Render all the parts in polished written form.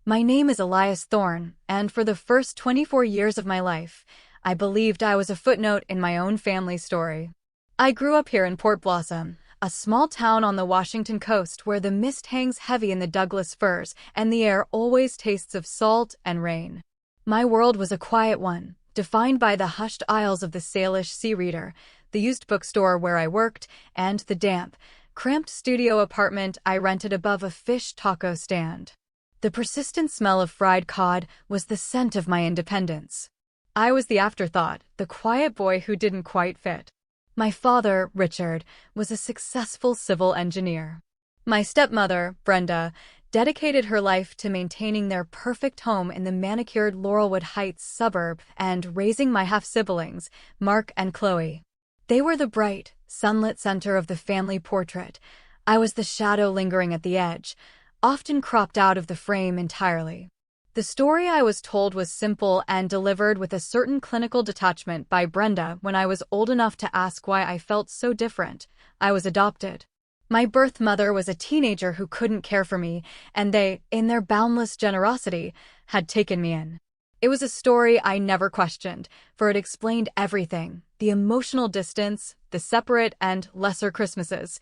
My name is Elias Thorne, and for the first 24 years of my life, I believed I was a footnote in my own family story. I grew up here in Port Blossom, a small town on the Washington coast where the mist hangs heavy in the Douglas firs and the air always tastes of salt and rain. My world was a quiet one, defined by the hushed aisles of the Salish Sea Reader, the used bookstore where I worked, and the damp, cramped studio apartment I rented above a fish taco stand. The persistent smell of fried cod was the scent of my independence. I was the afterthought, the quiet boy who didn't quite fit. My father, Richard, was a successful civil engineer. My stepmother, Brenda, dedicated her life to maintaining their perfect home in the manicured Laurelwood Heights suburb and raising my half-siblings, Mark and Chloe. They were the bright, sunlit center of the family portrait. I was the shadow lingering at the edge, often cropped out of the frame entirely. The story I was told was simple and delivered with a certain clinical detachment by Brenda when I was old enough to ask why I felt so different. I was adopted. My birth mother was a teenager who couldn't care for me, and they, in their boundless generosity, had taken me in. It was a story I never questioned, for it explained everything: the emotional distance, the separate and lesser Christmases,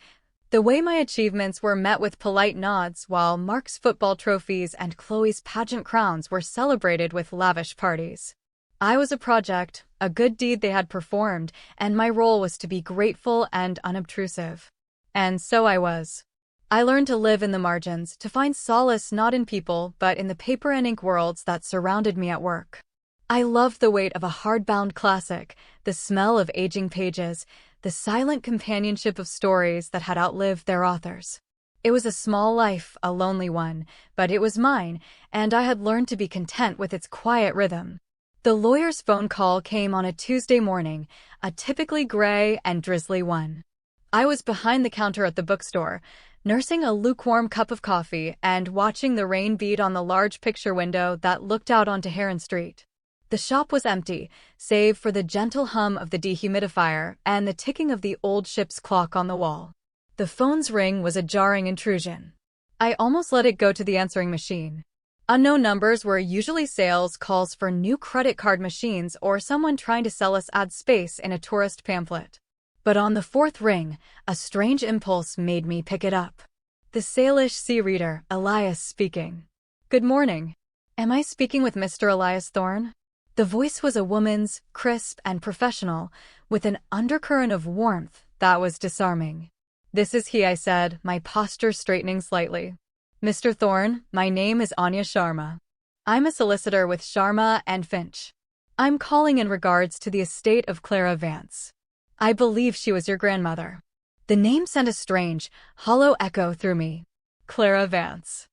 the way my achievements were met with polite nods while Mark's football trophies and Chloe's pageant crowns were celebrated with lavish parties. I was a project, a good deed they had performed, and my role was to be grateful and unobtrusive. And so I was. I learned to live in the margins, to find solace not in people but in the paper and ink worlds that surrounded me at work. I loved the weight of a hardbound classic, the smell of aging pages, the silent companionship of stories that had outlived their authors. It was a small life, a lonely one, but it was mine, and I had learned to be content with its quiet rhythm. The lawyer's phone call came on a Tuesday morning, a typically gray and drizzly one. I was behind the counter at the bookstore, nursing a lukewarm cup of coffee and watching the rain bead on the large picture window that looked out onto Heron Street. The shop was empty, save for the gentle hum of the dehumidifier and the ticking of the old ship's clock on the wall. The phone's ring was a jarring intrusion. I almost let it go to the answering machine. Unknown numbers were usually sales calls for new credit card machines or someone trying to sell us ad space in a tourist pamphlet. But on the fourth ring, a strange impulse made me pick it up. The Salish Sea Reader, Elias speaking. Good morning. Am I speaking with Mr. Elias Thorne? The voice was a woman's, crisp and professional, with an undercurrent of warmth that was disarming. This is he, I said, my posture straightening slightly. Mr. Thorne, my name is Anya Sharma. I'm a solicitor with Sharma and Finch. I'm calling in regards to the estate of Clara Vance. I believe she was your grandmother. The name sent a strange, hollow echo through me. Clara Vance.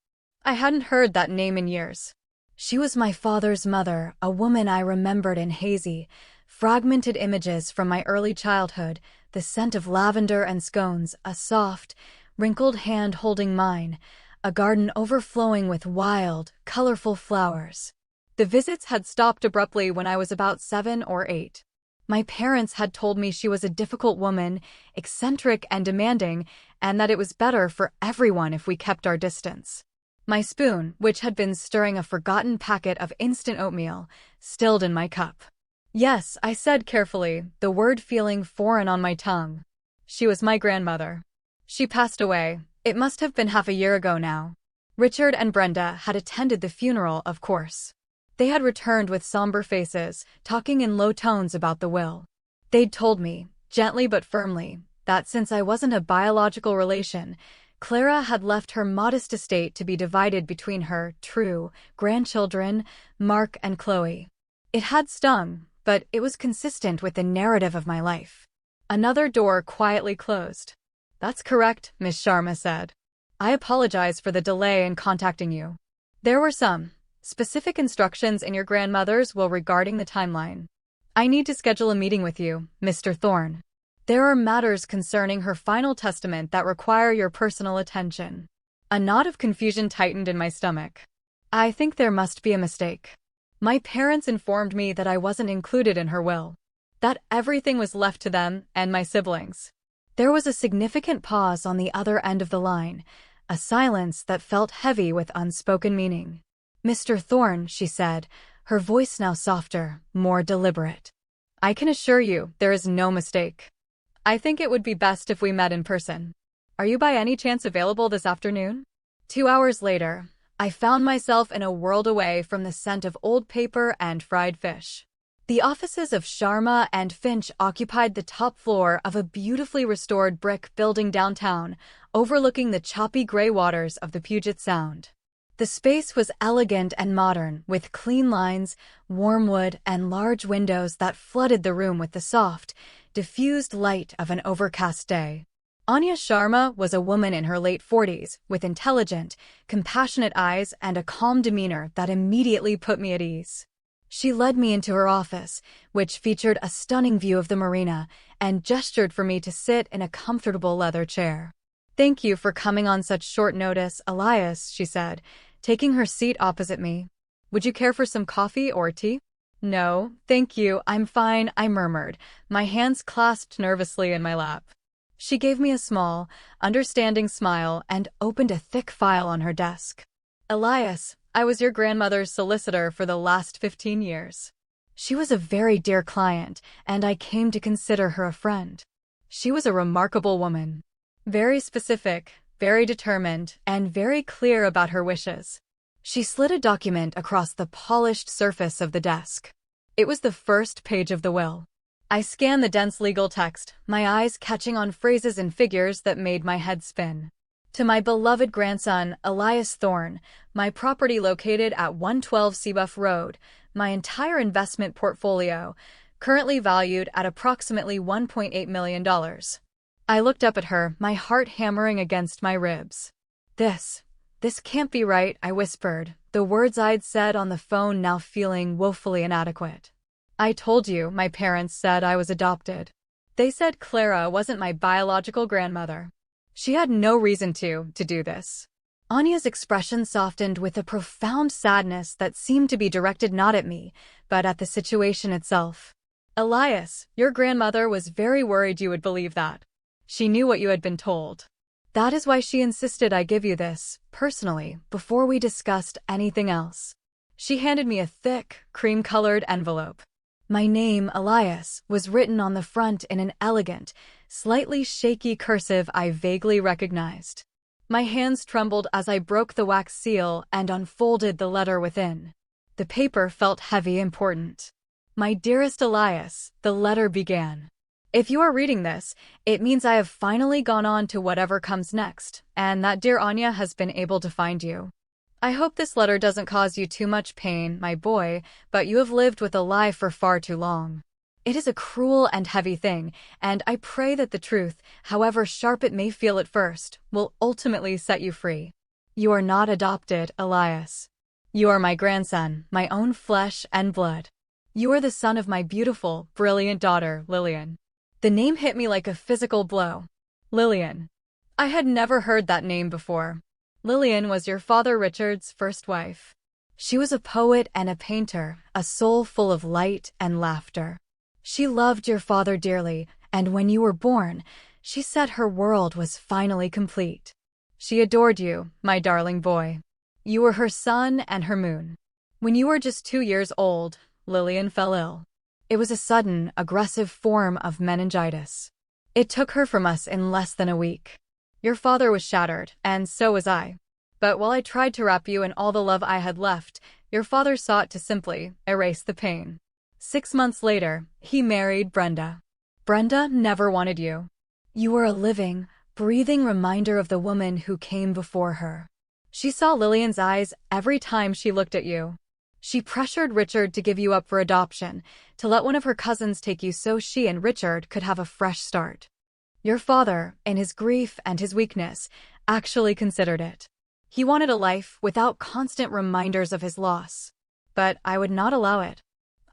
I hadn't heard that name in years. She was my father's mother, a woman I remembered in hazy, fragmented images from my early childhood, the scent of lavender and scones, a soft, wrinkled hand holding mine, a garden overflowing with wild, colorful flowers. The visits had stopped abruptly when I was about 7 or 8. My parents had told me she was a difficult woman, eccentric and demanding, and that it was better for everyone if we kept our distance. My spoon, which had been stirring a forgotten packet of instant oatmeal, stilled in my cup. Yes, I said carefully, the word feeling foreign on my tongue. She was my grandmother. She passed away. It must have been half a year ago now. Richard and Brenda had attended the funeral, of course. They had returned with somber faces, talking in low tones about the will. They'd told me, gently but firmly, that since I wasn't a biological relation, Clara had left her modest estate to be divided between her true grandchildren, Mark and Chloe. It had stung, but it was consistent with the narrative of my life. Another door quietly closed. That's correct, Miss Sharma said. I apologize for the delay in contacting you. There were some specific instructions in your grandmother's will regarding the timeline. I need to schedule a meeting with you, Mr. Thorne. There are matters concerning her final testament that require your personal attention. A knot of confusion tightened in my stomach. I think there must be a mistake. My parents informed me that I wasn't included in her will, that everything was left to them and my siblings. There was a significant pause on the other end of the line, a silence that felt heavy with unspoken meaning. Mr. Thorne, she said, her voice now softer, more deliberate. I can assure you, there is no mistake. I think it would be best if we met in person. Are you by any chance available this afternoon? 2 hours later, I found myself in a world away from the scent of old paper and fried fish. The offices of Sharma and Finch occupied the top floor of a beautifully restored brick building downtown, overlooking the choppy gray waters of the Puget Sound. The space was elegant and modern, with clean lines, warm wood, and large windows that flooded the room with the soft, diffused light of an overcast day. Anya Sharma was a woman in her late 40s, with intelligent, compassionate eyes and a calm demeanor that immediately put me at ease. She led me into her office, which featured a stunning view of the marina, and gestured for me to sit in a comfortable leather chair. "Thank you for coming on such short notice, Elias," she said, taking her seat opposite me. "Would you care for some coffee or tea?" "No, thank you, I'm fine," I murmured, my hands clasped nervously in my lap. She gave me a small, understanding smile and opened a thick file on her desk. "Elias, I was your grandmother's solicitor for the last 15 years. She was a very dear client, and I came to consider her a friend. She was a remarkable woman. Very specific, very determined, and very clear about her wishes." She slid a document across the polished surface of the desk. It was the first page of the will. I scanned the dense legal text, my eyes catching on phrases and figures that made my head spin. "To my beloved grandson, Elias Thorne, my property located at 112 Seabuff Road, my entire investment portfolio, currently valued at approximately $1.8 million. I looked up at her, my heart hammering against my ribs. This can't be right," I whispered, the words I'd said on the phone now feeling woefully inadequate. "I told you, my parents said I was adopted. They said Clara wasn't my biological grandmother. She had no reason to do this." Anya's expression softened with a profound sadness that seemed to be directed not at me, but at the situation itself. "Elias, your grandmother was very worried you would believe that. She knew what you had been told. That is why she insisted I give you this, personally, before we discussed anything else." She handed me a thick, cream-colored envelope. My name, Elias, was written on the front in an elegant, slightly shaky cursive I vaguely recognized. My hands trembled as I broke the wax seal and unfolded the letter within. The paper felt heavy and important. "My dearest Elias," the letter began. "If you are reading this, it means I have finally gone on to whatever comes next, and that dear Anya has been able to find you. I hope this letter doesn't cause you too much pain, my boy, but you have lived with a lie for far too long. It is a cruel and heavy thing, and I pray that the truth, however sharp it may feel at first, will ultimately set you free. You are not adopted, Elias. You are my grandson, my own flesh and blood. You are the son of my beautiful, brilliant daughter, Lillian." The name hit me like a physical blow. Lillian. I had never heard that name before. Lillian was your father Richard's first wife. She was a poet and a painter, a soul full of light and laughter. She loved your father dearly, and when you were born, she said her world was finally complete. She adored you, my darling boy. You were her sun and her moon. When you were just 2 years old, Lillian fell ill. It was a sudden, aggressive form of meningitis. It took her from us in less than a week. Your father was shattered, and so was I. But while I tried to wrap you in all the love I had left, your father sought to simply erase the pain. 6 months later, he married Brenda. Brenda never wanted you. You were a living, breathing reminder of the woman who came before her. She saw Lillian's eyes every time she looked at you. She pressured Richard to give you up for adoption, to let one of her cousins take you so she and Richard could have a fresh start. Your father, in his grief and his weakness, actually considered it. He wanted a life without constant reminders of his loss. But I would not allow it.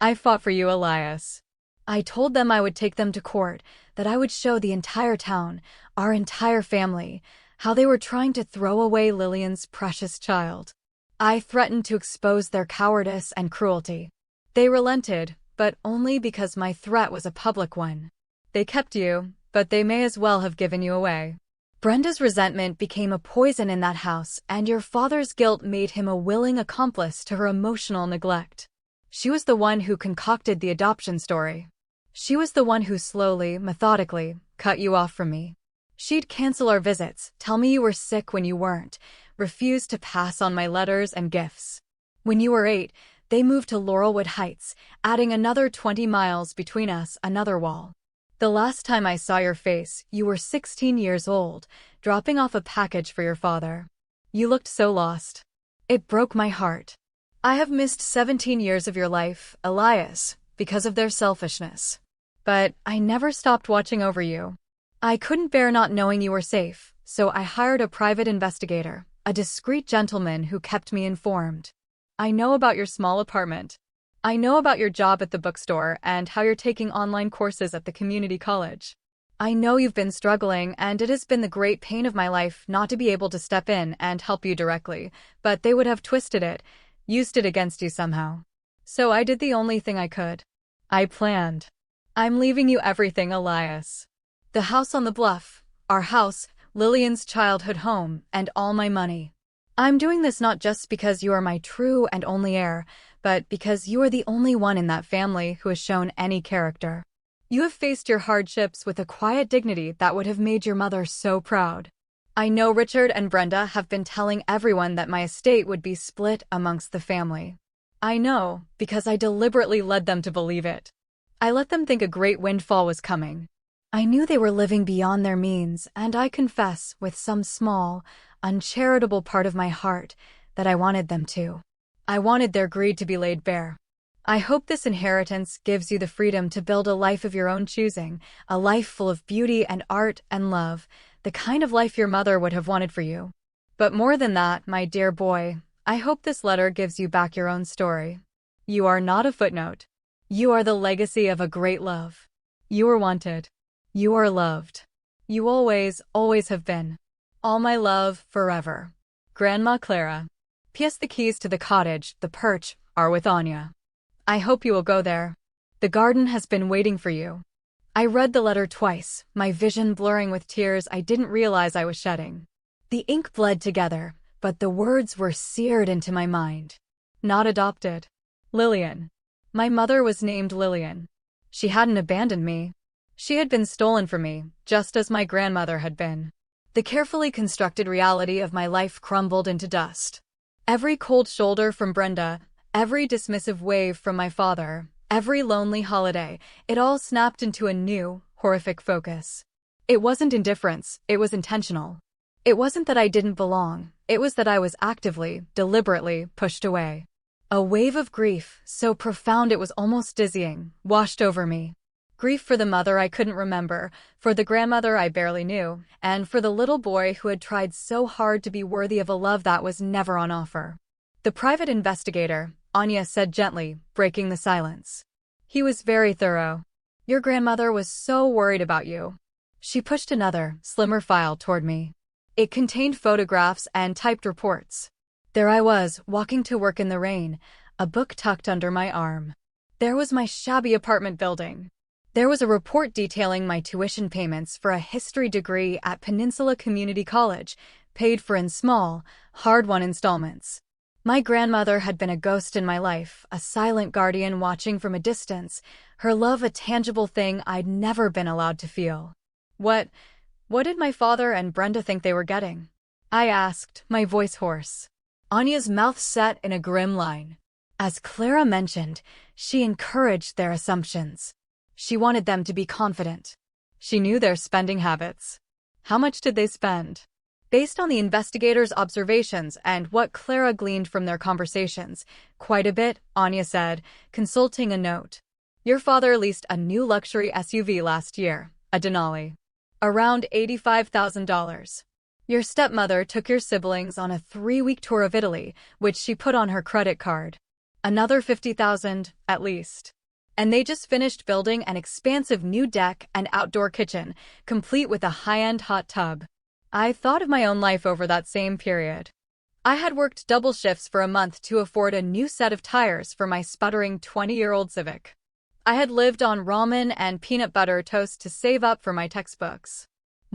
I fought for you, Elias. I told them I would take them to court, that I would show the entire town, our entire family, how they were trying to throw away Lillian's precious child. I threatened to expose their cowardice and cruelty. They relented, but only because my threat was a public one. They kept you, but they may as well have given you away. Brenda's resentment became a poison in that house, and your father's guilt made him a willing accomplice to her emotional neglect. She was the one who concocted the adoption story. She was the one who slowly, methodically, cut you off from me. She'd cancel our visits, tell me you were sick when you weren't, refuse to pass on my letters and gifts. When you were 8, they moved to Laurelwood Heights, adding another 20 miles between us, another wall. The last time I saw your face, you were 16 years old, dropping off a package for your father. You looked so lost. It broke my heart. I have missed 17 years of your life, Elias, because of their selfishness. But I never stopped watching over you. I couldn't bear not knowing you were safe, so I hired a private investigator, a discreet gentleman who kept me informed. I know about your small apartment. I know about your job at the bookstore and how you're taking online courses at the community college. I know you've been struggling, and it has been the great pain of my life not to be able to step in and help you directly, but they would have twisted it, used it against you somehow. So I did the only thing I could. I planned. I'm leaving you everything, Elias. The house on the bluff, our house, Lillian's childhood home, and all my money. I'm doing this not just because you are my true and only heir, but because you are the only one in that family who has shown any character. You have faced your hardships with a quiet dignity that would have made your mother so proud. I know Richard and Brenda have been telling everyone that my estate would be split amongst the family. I know, because I deliberately led them to believe it. I let them think a great windfall was coming. I knew they were living beyond their means, and I confess, with some small, uncharitable part of my heart, that I wanted them to. I wanted their greed to be laid bare. I hope this inheritance gives you the freedom to build a life of your own choosing, a life full of beauty and art and love, the kind of life your mother would have wanted for you. But more than that, my dear boy, I hope this letter gives you back your own story. You are not a footnote. You are the legacy of a great love. You are wanted. You are loved. You always, always have been. All my love, forever. Grandma Clara. P.S. The keys to the cottage, the perch, are with Anya. I hope you will go there. The garden has been waiting for you. I read the letter twice, my vision blurring with tears I didn't realize I was shedding. The ink bled together, but the words were seared into my mind. Not adopted. Lillian. My mother was named Lillian. She hadn't abandoned me. She had been stolen from me, just as my grandmother had been. The carefully constructed reality of my life crumbled into dust. Every cold shoulder from Brenda, every dismissive wave from my father, every lonely holiday, it all snapped into a new, horrific focus. It wasn't indifference, it was intentional. It wasn't that I didn't belong, it was that I was actively, deliberately pushed away. A wave of grief, so profound it was almost dizzying, washed over me. Grief for the mother I couldn't remember, for the grandmother I barely knew, and for the little boy who had tried so hard to be worthy of a love that was never on offer. The private investigator, Anya said gently, breaking the silence. He was very thorough. Your grandmother was so worried about you. She pushed another, slimmer file toward me. It contained photographs and typed reports. There I was, walking to work in the rain, a book tucked under my arm. There was my shabby apartment building. There was a report detailing my tuition payments for a history degree at Peninsula Community College, paid for in small, hard-won installments. My grandmother had been a ghost in my life, a silent guardian watching from a distance, her love a tangible thing I'd never been allowed to feel. What did my father and Brenda think they were getting? I asked, my voice hoarse. Anya's mouth set in a grim line. As Clara mentioned, she encouraged their assumptions. She wanted them to be confident. She knew their spending habits. How much did they spend? Based on the investigators' observations and what Clara gleaned from their conversations, quite a bit, Anya said, consulting a note. Your father leased a new luxury SUV last year, a Denali. Around $85,000. Your stepmother took your siblings on a 3-week tour of Italy, which she put on her credit card. Another $50,000, at least. And they just finished building an expansive new deck and outdoor kitchen, complete with a high-end hot tub. I thought of my own life over that same period. I had worked double shifts for a month to afford a new set of tires for my sputtering 20-year-old Civic. I had lived on ramen and peanut butter toast to save up for my textbooks.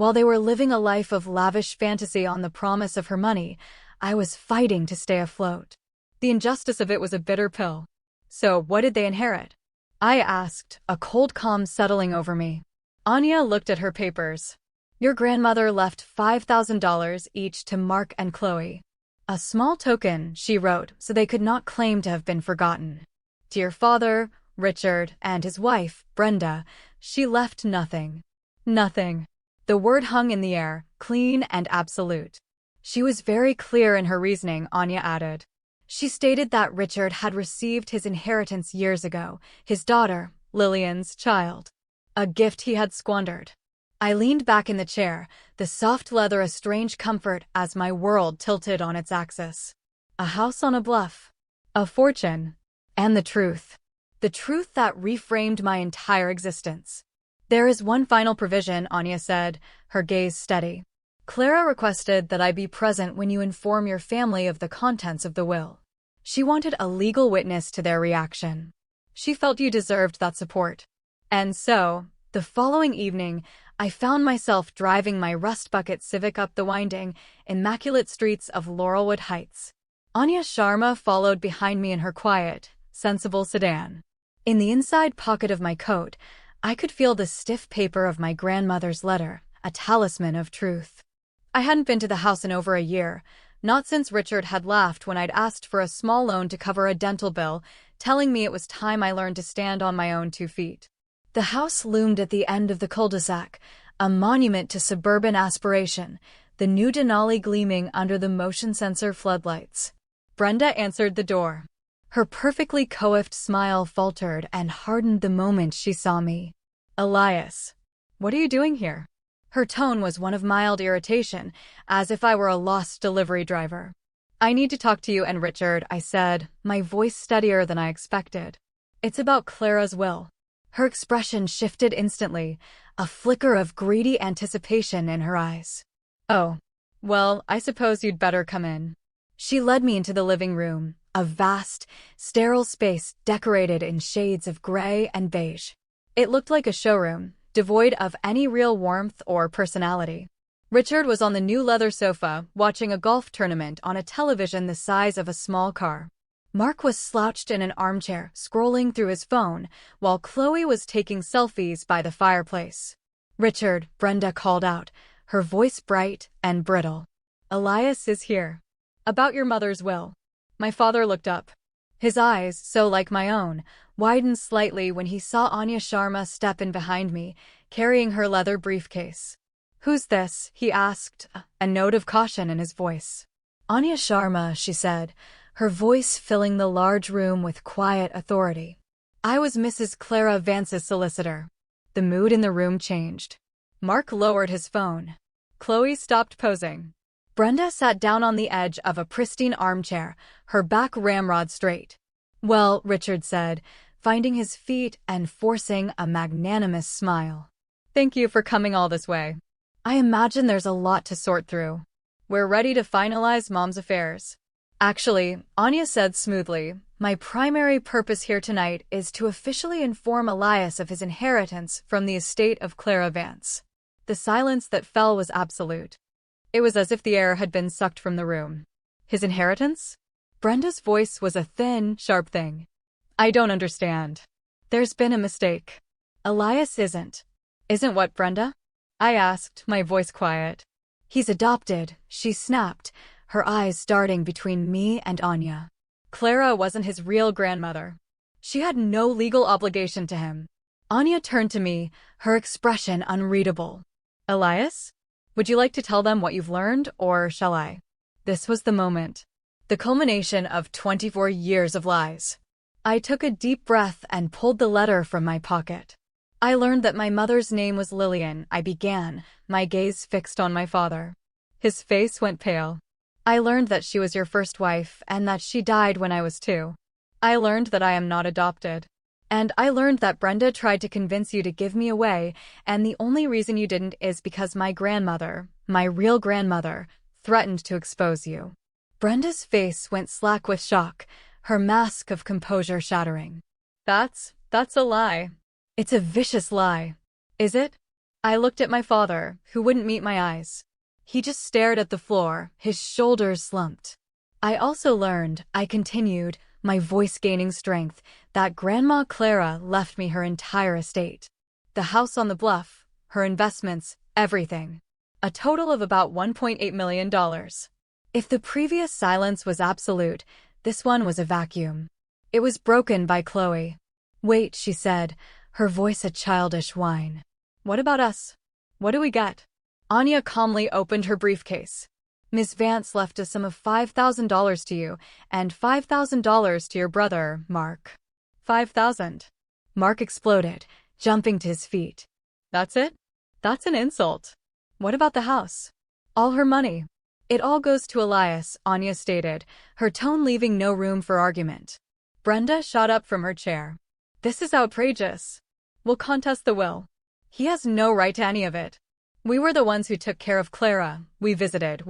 While they were living a life of lavish fantasy on the promise of her money, I was fighting to stay afloat. The injustice of it was a bitter pill. So, what did they inherit? I asked, a cold calm settling over me. Anya looked at her papers. Your grandmother left $5,000 each to Mark and Chloe. A small token, she wrote, so they could not claim to have been forgotten. Dear father, Richard, and his wife, Brenda, she left nothing. Nothing. The word hung in the air, clean and absolute. She was very clear in her reasoning, Anya added. She stated that Richard had received his inheritance years ago, his daughter, Lillian's child. A gift he had squandered. I leaned back in the chair, the soft leather a strange comfort as my world tilted on its axis. A house on a bluff. A fortune. And the truth. The truth that reframed my entire existence. There is one final provision, Anya said, her gaze steady. Clara requested that I be present when you inform your family of the contents of the will. She wanted a legal witness to their reaction. She felt you deserved that support. And so, the following evening, I found myself driving my rust bucket Civic up the winding, immaculate streets of Laurelwood Heights. Anya Sharma followed behind me in her quiet, sensible sedan. In the inside pocket of my coat, I could feel the stiff paper of my grandmother's letter, a talisman of truth. I hadn't been to the house in over a year, not since Richard had laughed when I'd asked for a small loan to cover a dental bill, telling me it was time I learned to stand on my own 2 feet. The house loomed at the end of the cul-de-sac, a monument to suburban aspiration, the new Denali gleaming under the motion sensor floodlights. Brenda answered the door. Her perfectly coiffed smile faltered and hardened the moment she saw me. Elias, what are you doing here? Her tone was one of mild irritation, as if I were a lost delivery driver. I need to talk to you and Richard, I said, my voice steadier than I expected. It's about Clara's will. Her expression shifted instantly, a flicker of greedy anticipation in her eyes. Oh, well, I suppose you'd better come in. She led me into the living room, a vast, sterile space decorated in shades of gray and beige. It looked like a showroom, devoid of any real warmth or personality. Richard was on the new leather sofa, watching a golf tournament on a television the size of a small car. Mark was slouched in an armchair, scrolling through his phone, while Chloe was taking selfies by the fireplace. Richard, Brenda called out, her voice bright and brittle. Elias is here. About your mother's will. My father looked up. His eyes, so like my own, widened slightly when he saw Anya Sharma step in behind me, carrying her leather briefcase. Who's this? He asked, a note of caution in his voice. Anya Sharma, she said, her voice filling the large room with quiet authority. I was Mrs. Clara Vance's solicitor. The mood in the room changed. Mark lowered his phone. Chloe stopped posing. Brenda sat down on the edge of a pristine armchair, her back ramrod straight. Well, Richard said, finding his feet and forcing a magnanimous smile. Thank you for coming all this way. I imagine there's a lot to sort through. We're ready to finalize Mom's affairs. Actually, Anya said smoothly, my primary purpose here tonight is to officially inform Elias of his inheritance from the estate of Clara Vance. The silence that fell was absolute. It was as if the air had been sucked from the room. His inheritance? Brenda's voice was a thin, sharp thing. I don't understand. There's been a mistake. Elias isn't. Isn't what, Brenda? I asked, my voice quiet. He's adopted, she snapped, her eyes darting between me and Anya. Clara wasn't his real grandmother. She had no legal obligation to him. Anya turned to me, her expression unreadable. Elias? Would you like to tell them what you've learned, or shall I? This was the moment. The culmination of 24 years of lies. I took a deep breath and pulled the letter from my pocket. I learned that my mother's name was Lillian, I began, my gaze fixed on my father. His face went pale. I learned that she was your first wife and that she died when I was 2. I learned that I am not adopted. And I learned that Brenda tried to convince you to give me away, and the only reason you didn't is because my grandmother, my real grandmother, threatened to expose you. Brenda's face went slack with shock, her mask of composure shattering. That's a lie. It's a vicious lie. Is it? I looked at my father, who wouldn't meet my eyes. He just stared at the floor, his shoulders slumped. I also learned, I continued, my voice gaining strength, that Grandma Clara left me her entire estate. The house on the bluff, her investments, everything. A total of about $1.8 million. If the previous silence was absolute, this one was a vacuum. It was broken by Chloe. Wait, she said, her voice a childish whine. What about us? What do we get? Anya calmly opened her briefcase. Miss Vance left a sum of $5,000 to you and $5,000 to your brother, Mark. 5,000. Mark exploded, jumping to his feet. That's it? That's an insult. What about the house? All her money. It all goes to Elias, Anya stated, her tone leaving no room for argument. Brenda shot up from her chair. This is outrageous. We'll contest the will. He has no right to any of it. We were the ones who took care of Clara. We visited,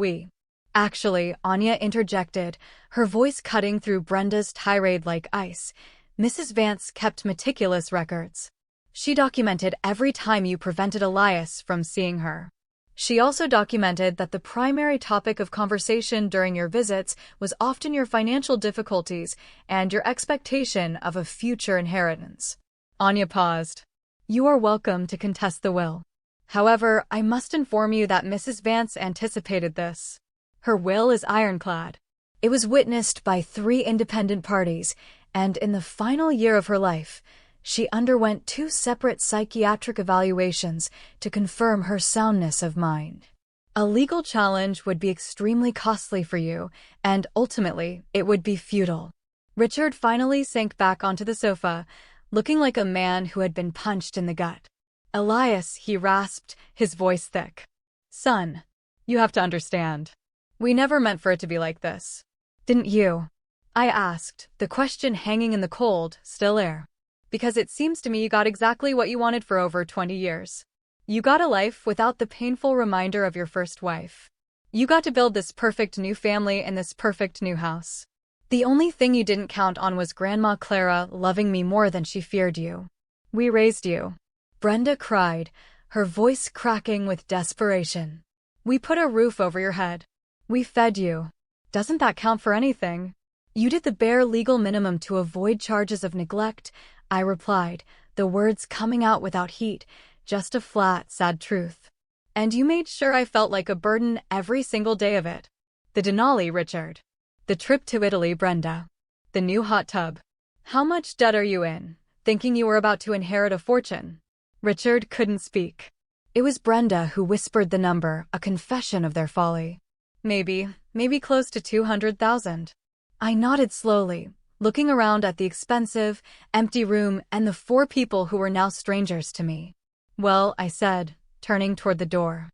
Actually, Anya interjected, her voice cutting through Brenda's tirade like ice. Mrs. Vance kept meticulous records. She documented every time you prevented Elias from seeing her. She also documented that the primary topic of conversation during your visits was often your financial difficulties and your expectation of a future inheritance. Anya paused. You are welcome to contest the will. However, I must inform you that Mrs. Vance anticipated this. Her will is ironclad. It was witnessed by 3 independent parties, and in the final year of her life, she underwent 2 separate psychiatric evaluations to confirm her soundness of mind. A legal challenge would be extremely costly for you, and ultimately, it would be futile. Richard finally sank back onto the sofa, looking like a man who had been punched in the gut. Elias, he rasped, his voice thick. Son, you have to understand. We never meant for it to be like this. Didn't you? I asked, the question hanging in the cold, still air. Because it seems to me you got exactly what you wanted for over 20 years. You got a life without the painful reminder of your first wife. You got to build this perfect new family in this perfect new house. The only thing you didn't count on was Grandma Clara loving me more than she feared you. We raised you. Brenda cried, her voice cracking with desperation. We put a roof over your head. We fed you. Doesn't that count for anything? You did the bare legal minimum to avoid charges of neglect, I replied, the words coming out without heat, just a flat, sad truth. And you made sure I felt like a burden every single day of it. The Denali, Richard. The trip to Italy, Brenda. The new hot tub. How much debt are you in, thinking you were about to inherit a fortune? Richard couldn't speak. It was Brenda who whispered the number, a confession of their folly. Maybe close to 200,000. I nodded slowly, looking around at the expensive, empty room and the 4 people who were now strangers to me. Well, I said, turning toward the door.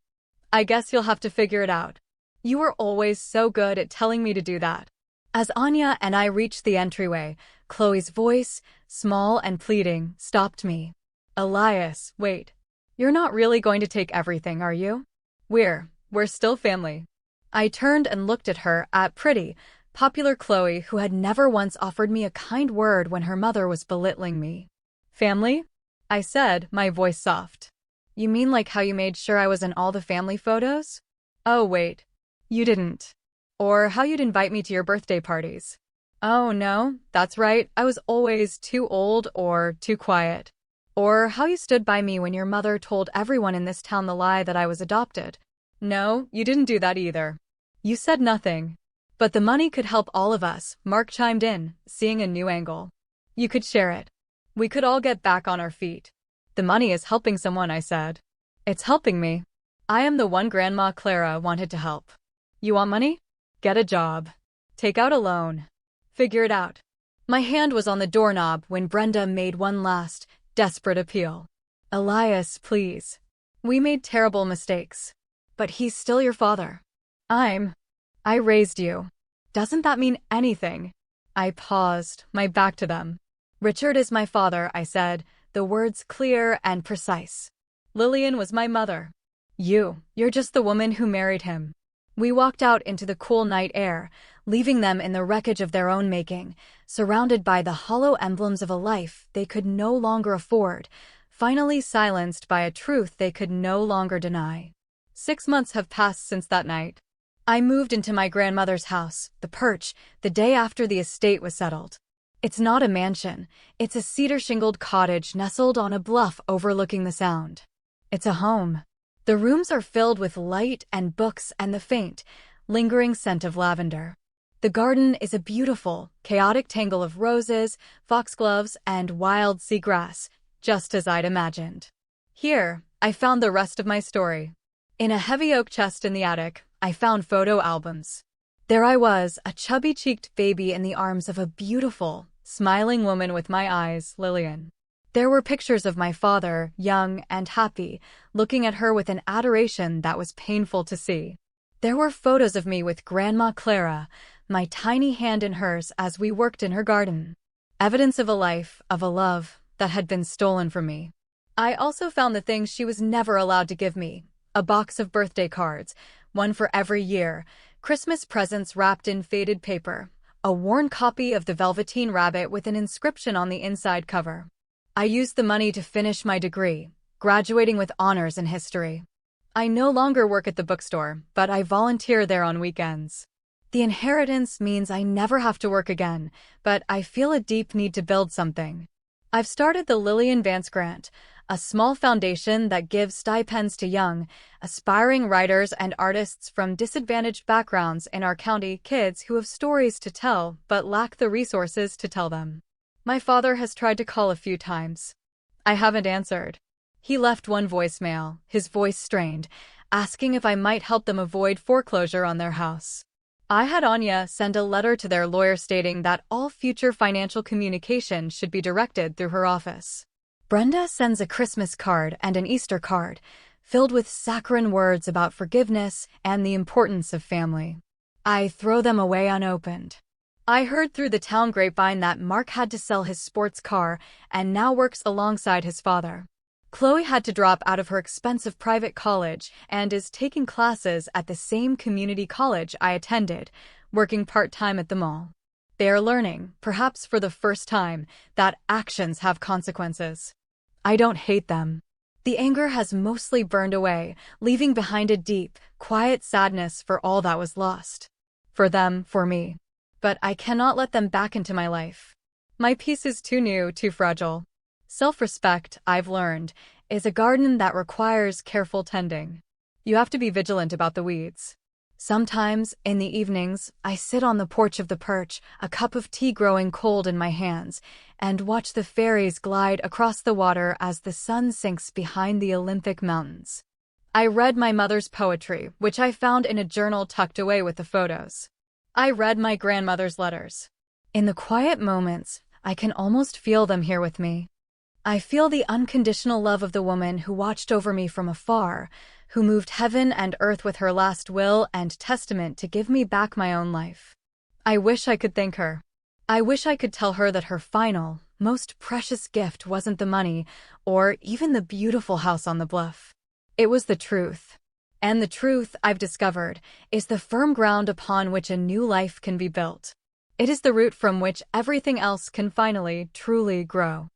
I guess you'll have to figure it out. You were always so good at telling me to do that. As Anya and I reached the entryway, Chloe's voice, small and pleading, stopped me. Elias, wait. You're not really going to take everything, are you? We're still family. I turned and looked at her, at pretty, popular Chloe, who had never once offered me a kind word when her mother was belittling me. Family? I said, my voice soft. You mean like how you made sure I was in all the family photos? Oh wait, you didn't. Or how you'd invite me to your birthday parties. Oh no, that's right, I was always too old or too quiet. Or how you stood by me when your mother told everyone in this town the lie that I was adopted. No, you didn't do that either. You said nothing. But the money could help all of us, Mark chimed in, seeing a new angle. You could share it. We could all get back on our feet. The money is helping someone, I said. It's helping me. I am the one Grandma Clara wanted to help. You want money? Get a job. Take out a loan. Figure it out. My hand was on the doorknob when Brenda made one last, desperate appeal. Elias, please. We made terrible mistakes. But he's still your father. I raised you. Doesn't that mean anything? I paused, my back to them. Richard is my father, I said, the words clear and precise. Lillian was my mother. You're just the woman who married him. We walked out into the cool night air, leaving them in the wreckage of their own making, surrounded by the hollow emblems of a life they could no longer afford, finally silenced by a truth they could no longer deny. 6 months have passed since that night. I moved into my grandmother's house, the Perch, the day after the estate was settled. It's not a mansion, it's a cedar-shingled cottage nestled on a bluff overlooking the Sound. It's a home. The rooms are filled with light and books and the faint, lingering scent of lavender. The garden is a beautiful, chaotic tangle of roses, foxgloves, and wild seagrass, just as I'd imagined. Here, I found the rest of my story. In a heavy oak chest in the attic, I found photo albums. There I was, a chubby-cheeked baby in the arms of a beautiful, smiling woman with my eyes, Lillian. There were pictures of my father, young and happy, looking at her with an adoration that was painful to see. There were photos of me with Grandma Clara, my tiny hand in hers as we worked in her garden. Evidence of a life, of a love, that had been stolen from me. I also found the things she was never allowed to give me. A box of birthday cards, one for every year, Christmas presents wrapped in faded paper, a worn copy of The Velveteen Rabbit with an inscription on the inside cover. I used the money to finish my degree, graduating with honors in history. I no longer work at the bookstore, but I volunteer there on weekends. The inheritance means I never have to work again, but I feel a deep need to build something. I've started the Lillian Vance Grant, a small foundation that gives stipends to young, aspiring writers and artists from disadvantaged backgrounds in our county, kids who have stories to tell but lack the resources to tell them. My father has tried to call a few times. I haven't answered. He left one voicemail, his voice strained, asking if I might help them avoid foreclosure on their house. I had Anya send a letter to their lawyer stating that all future financial communication should be directed through her office. Brenda sends a Christmas card and an Easter card, filled with saccharine words about forgiveness and the importance of family. I throw them away unopened. I heard through the town grapevine that Mark had to sell his sports car and now works alongside his father. Chloe had to drop out of her expensive private college and is taking classes at the same community college I attended, working part-time at the mall. They are learning, perhaps for the first time, that actions have consequences. I don't hate them. The anger has mostly burned away, leaving behind a deep, quiet sadness for all that was lost. For them, for me. But I cannot let them back into my life. My peace is too new, too fragile. Self-respect, I've learned, is a garden that requires careful tending. You have to be vigilant about the weeds. Sometimes, in the evenings, I sit on the porch of the Perch, a cup of tea growing cold in my hands, and watch the fairies glide across the water as the sun sinks behind the Olympic mountains. I read my mother's poetry, which I found in a journal tucked away with the photos. I read my grandmother's letters. In the quiet moments, I can almost feel them here with me. I feel the unconditional love of the woman who watched over me from afar, who moved heaven and earth with her last will and testament to give me back my own life. I wish I could thank her. I wish I could tell her that her final, most precious gift wasn't the money, or even the beautiful house on the bluff. It was the truth. And the truth, I've discovered, is the firm ground upon which a new life can be built. It is the root from which everything else can finally, truly grow.